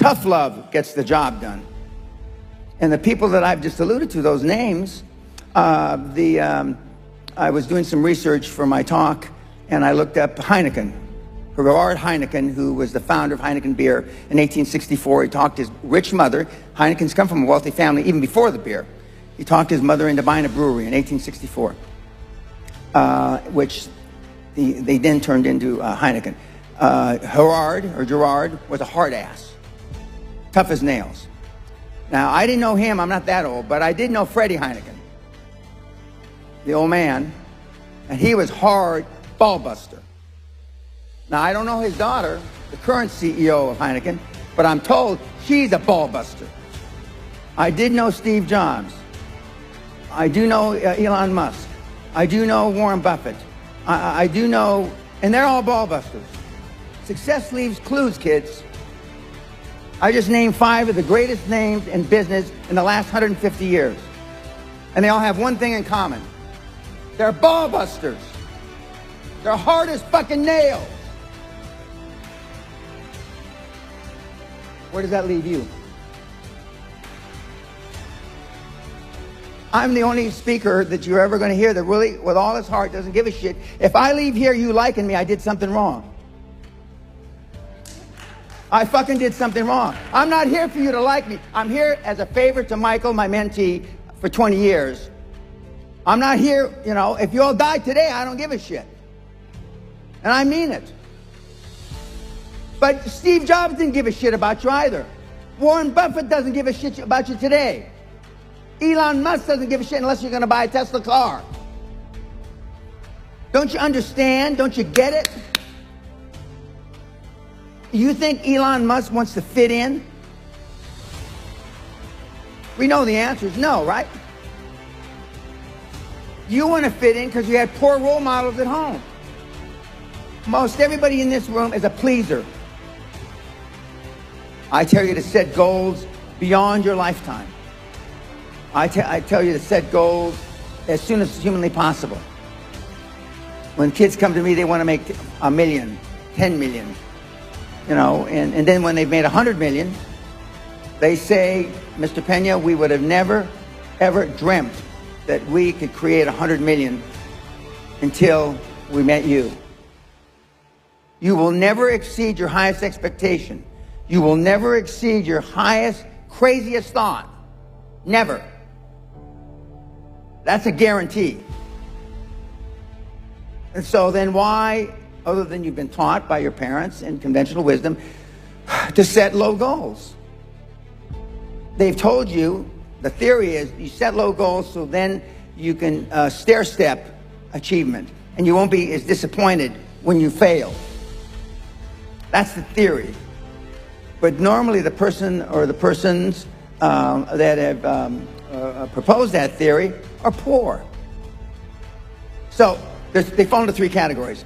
Tough love gets the job done. And the people that I've just alluded to, those names, I was doing some research for my talk, and I looked up Heineken. Gerard Heineken, who was the founder of Heineken beer in 1864. He talked his rich mother. Heineken's come from a wealthy family even before the beer. He talked his mother into buying a brewery in 1864, which they then turned into Heineken. Gerard was a hard ass, tough as nails. Now, I didn't know him, I'm not that old, but I did know Freddie Heineken, the old man, and he was hard ballbuster. Now, I don't know his daughter, the current CEO of Heineken, but I'm told she's a ballbuster. I did know Steve Jobs. I do know Elon Musk. I do know Warren Buffett. I do know, and they're all ballbusters. Success leaves clues, kids. I just named 5 of the greatest names in business in the last 150 years. And they all have one thing in common. They're ballbusters. They're hard as fucking nails. Where does that leave you? I'm the only speaker that you're ever going to hear that really, with all his heart, doesn't give a shit. If I leave here you liking me, I did something wrong. I fucking did something wrong. I'm not here for you to like me. I'm here as a favor to Michael, my mentee, for 20 years. I'm not here, you know, if you all die today, I don't give a shit. And I mean it. But Steve Jobs didn't give a shit about you either. Warren Buffett doesn't give a shit about you today. Elon Musk doesn't give a shit unless you're going to buy a Tesla car. Don't you understand? Don't you get it? You think Elon Musk wants to fit in? We know the answer is no, right? You want to fit in because you had poor role models at home. Most everybody in this room is a pleaser. I tell you to set goals beyond your lifetime. I tell you to set goals as soon as humanly possible. When kids come to me, they want to make 1 million, 10 million, you know, and then when they've made 100 million, they say, Mr. Pena, we would have never, ever dreamt that we could create 100 million until we met you. You will never exceed your highest expectation. You will never exceed your highest, craziest thought. Never. That's a guarantee. And so then why, other than you've been taught by your parents in conventional wisdom, to set low goals? They've told you, the theory is you set low goals so then you can stair-step achievement and you won't be as disappointed when you fail. That's the theory. But normally the person or the persons that have proposed that theory are poor. So they fall into 3 categories.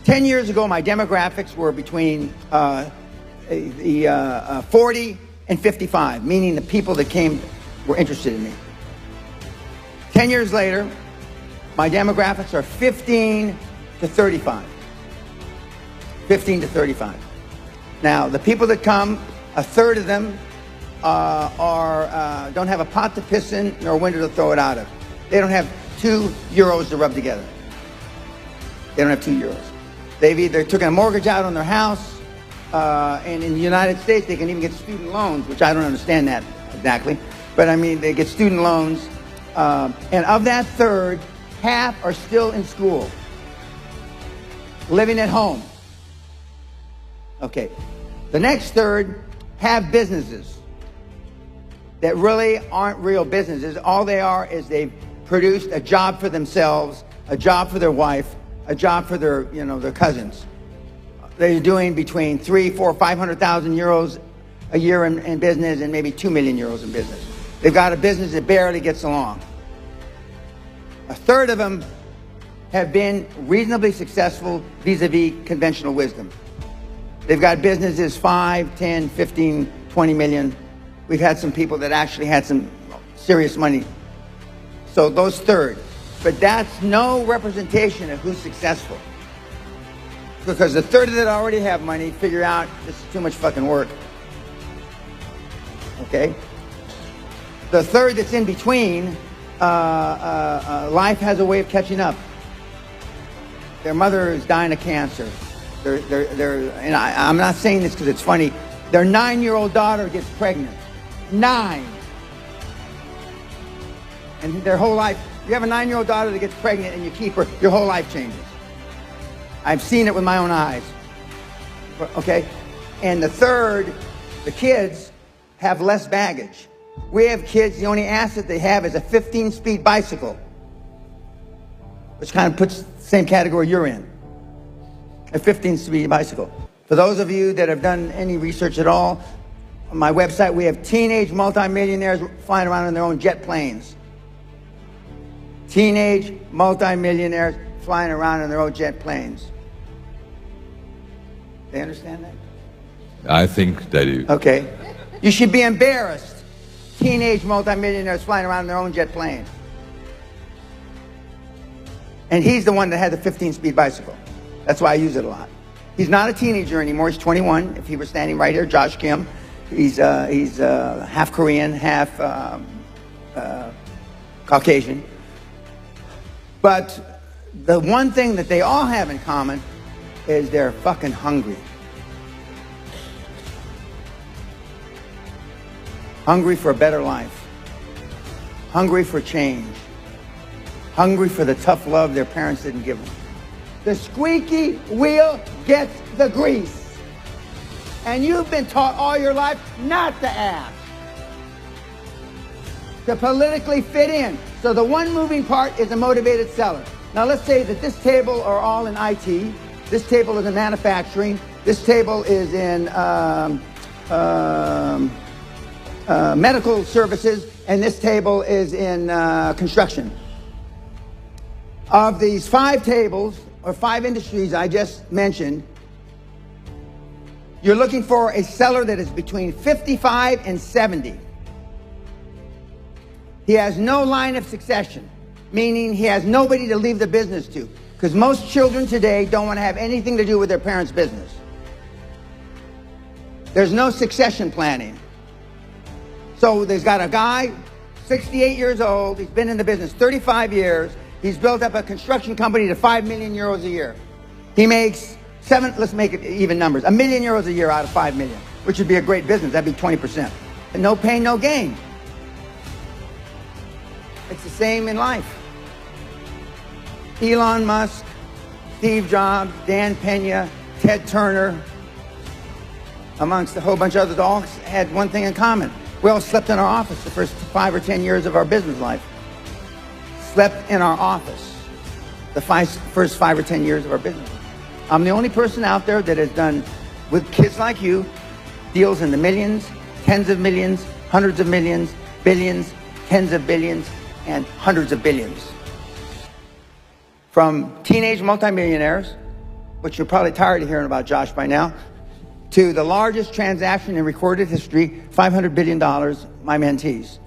10 years ago, my demographics were between 40 and 55, meaning the people that came were interested in me. 10 years later, my demographics are 15 to 35. 15 to 35. Now, the people that come, a third of them don't have a pot to piss in nor a window to throw it out of. They don't have 2 euros to rub together. They don't have 2 euros. They've either taken a mortgage out on their house, and in the United States, they can even get student loans, which I don't understand that exactly. But I mean, they get student loans. And of that third, half are still in school, living at home. Okay, the next third have businesses that really aren't real businesses. All they are is they've produced a job for themselves, a job for their wife, a job for their, you know, their cousins. They're doing between 300,000, 400,000, 500,000 euros a year in business and maybe 2 million euros in business. They've got a business that barely gets along. A third of them have been reasonably successful vis-a-vis conventional wisdom. They've got businesses 5, 10, 15, 20 million. We've had some people that actually had some serious money. So those third. But that's no representation of who's successful. Because the third that already have money figure out this is too much fucking work. okay? The third that's in between, life has a way of catching up. Their mother is dying of cancer. And I'm not saying this because it's funny. Their 9-year-old daughter gets pregnant. 9. And their whole life, you have a 9-year-old daughter that gets pregnant and you keep her, your whole life changes. I've seen it with my own eyes. Okay? And the third, the kids have less baggage. We have kids, the only asset they have is a 15-speed bicycle, which kind of puts the same category you're in. A 15-speed bicycle. For those of you that have done any research at all, on my website we have teenage multimillionaires flying around in their own jet planes. Teenage multimillionaires flying around in their own jet planes. They understand that? I think they do. Okay. You should be embarrassed. Teenage multimillionaires flying around in their own jet plane. And he's the one that had the 15-speed bicycle. That's why I use it a lot. He's not a teenager anymore. He's 21. If he were standing right here, Josh Kim. He's half Korean, half Caucasian. But the one thing that they all have in common is they're fucking hungry. Hungry for a better life. Hungry for change. Hungry for the tough love their parents didn't give them. The squeaky wheel gets the grease. And you've been taught all your life not to ask. To politically fit in. So the one moving part is a motivated seller. Now let's say that this table are all in IT. This table is in manufacturing. This table is in medical services. And this table is in construction. Of these 5 tables, or 5 industries I just mentioned, you're looking for a seller that is between 55 and 70. He has no line of succession, meaning he has nobody to leave the business to. Because most children today don't want to have anything to do with their parents' business. There's no succession planning. So there's got a guy, 68 years old, he's been in the business 35 years, he's built up a construction company to 5 million euros a year. He makes let's make it even numbers, €1 million a year out of 5 million, which would be a great business, that'd be 20%. And no pain, no gain. It's the same in life. Elon Musk, Steve Jobs, Dan Pena, Ted Turner, amongst a whole bunch of others, all had one thing in common. We all slept in our office the first 5 or 10 years of our business life. Slept in our office the first 5 or 10 years of our business. I'm the only person out there that has done, with kids like you, deals in the millions, tens of millions, hundreds of millions, billions, tens of billions, and hundreds of billions. From teenage multimillionaires, which you're probably tired of hearing about Josh by now, to the largest transaction in recorded history, $500 billion, my mentees.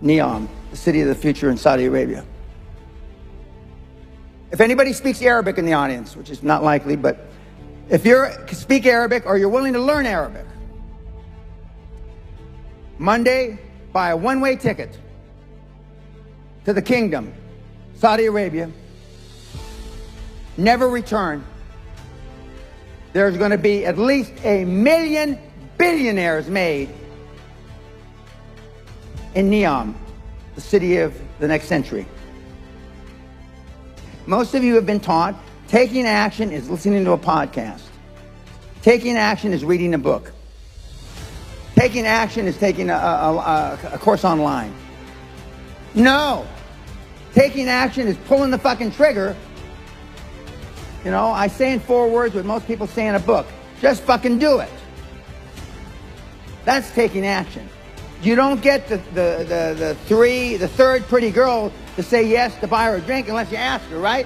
Neom, the city of the future in Saudi Arabia. If anybody speaks Arabic in the audience, which is not likely, but if you speak Arabic or you're willing to learn Arabic, Monday, buy a one-way ticket to the kingdom, Saudi Arabia, never return. There's going to be at least 1 million billionaires made in Neom, the city of the next century. Most of you have been taught taking action is listening to a podcast. Taking action is reading a book. Taking action is taking a course online. No. Taking action is pulling the fucking trigger. You know, I say in 4 words what most people say in a book. Just fucking do it. That's taking action. You don't get the third pretty girl to say yes to buy her a drink unless you ask her, right?